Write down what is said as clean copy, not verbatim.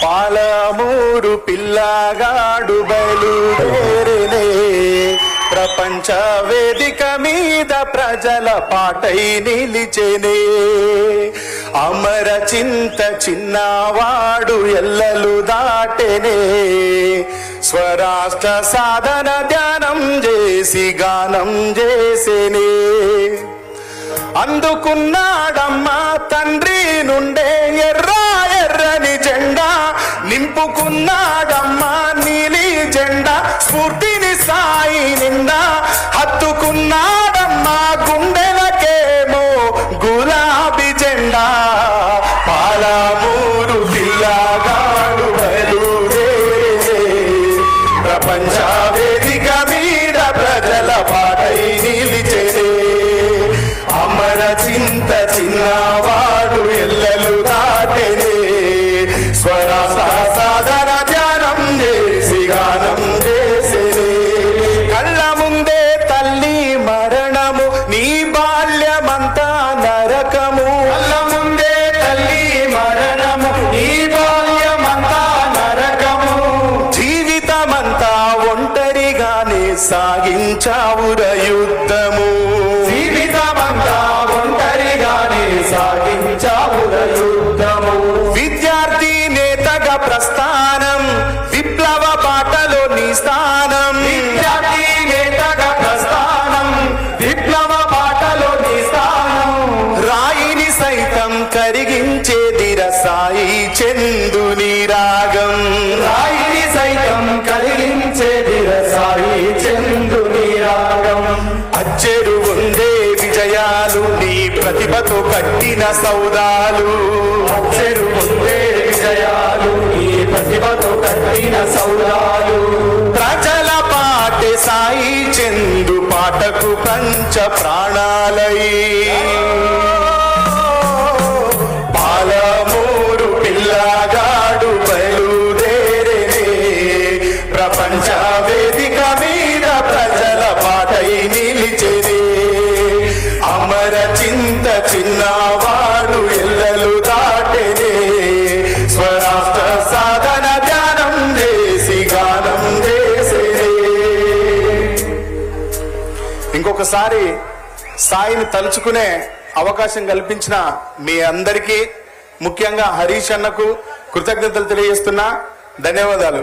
పాలమూరు పిల్లగాడు బయలుదేరినే ప్రపంచ వేదిక మీద ప్రజల పాటై నిలిచెనే అమర చింత చిన్నవాడు ఎల్లలు దాటెనే స్వరాష్ట్ర సాధన ధ్యానం చేసి గానం చేసేనే అందుకున్నాడమ్మా తండ్రి నుండే ఎర్ర ఎర్రని జెండా నింపుకున్నాడమ్మా నీలి జెండా స్ఫూర్తిని సాయి నిండా హత్తుకున్నాడమ్మా గుండెలకేమో గులాబీ జెండా పాలమూరు పిల్లగాడు బయలుదేరే ప్రపంచ వేదిక మీద ప్రజల పాటై నిలిచెనే అమర చింత చిన్నవాడు ఎల్లలు దాటెనే స్వరాష్ట్ర సాధన ధ్యానం చేసి గానం చేసేనే కళ్ళ ముందే తల్లి మరణము నీ బాల్యమంతా నరకము కళ్ళ ముందే తల్లి మరణము నీ బాల్యమంతా నరకము జీవితమంతా ఒంటరిగానే సాగించావుర యుద్ధము విద్యార్థి నేతగా ప్రస్థానం విప్లవ బాటలో నీ స్థానం విద్యార్థి నేతగా ప్రస్థానం విప్లవ బాటలో నీ స్థానం రాయిని సైతం కరిగించేదిర సాయి చందుని రాగం రాయిని సైతం కరిగించేదిర సాయి చందుని రాగం అచ్చెరు ఉందే విజయాలు నీ ప్రతిభతో కట్టిన సౌదాలు అచ్చెరు ఉందే విజయాలు నీ ప్రతిభతో కట్టిన సౌదాలు ప్రజల పాటే సాయి చందు పాటకు పంచ ప్రాణాలై పాలమూరు పిల్లగాడు బయలుదేరేనే ప్రపంచ వేదిక మీద ప్రజల పాటై నిలిచెనే అమర చింత చిన్నవాడు ఎల్లలు దాటెనే స్వరాష్ట్ర సాధన ధ్యానం చేసి గానం చేసేనే ఇంకొకసారి సాయిని తలుచుకునే అవకాశం కల్పించిన మీ అందరికీ ముఖ్యంగా హరీష్ అన్నకు కృతజ్ఞతలు తెలియజేస్తున్నా. ధన్యవాదాలు.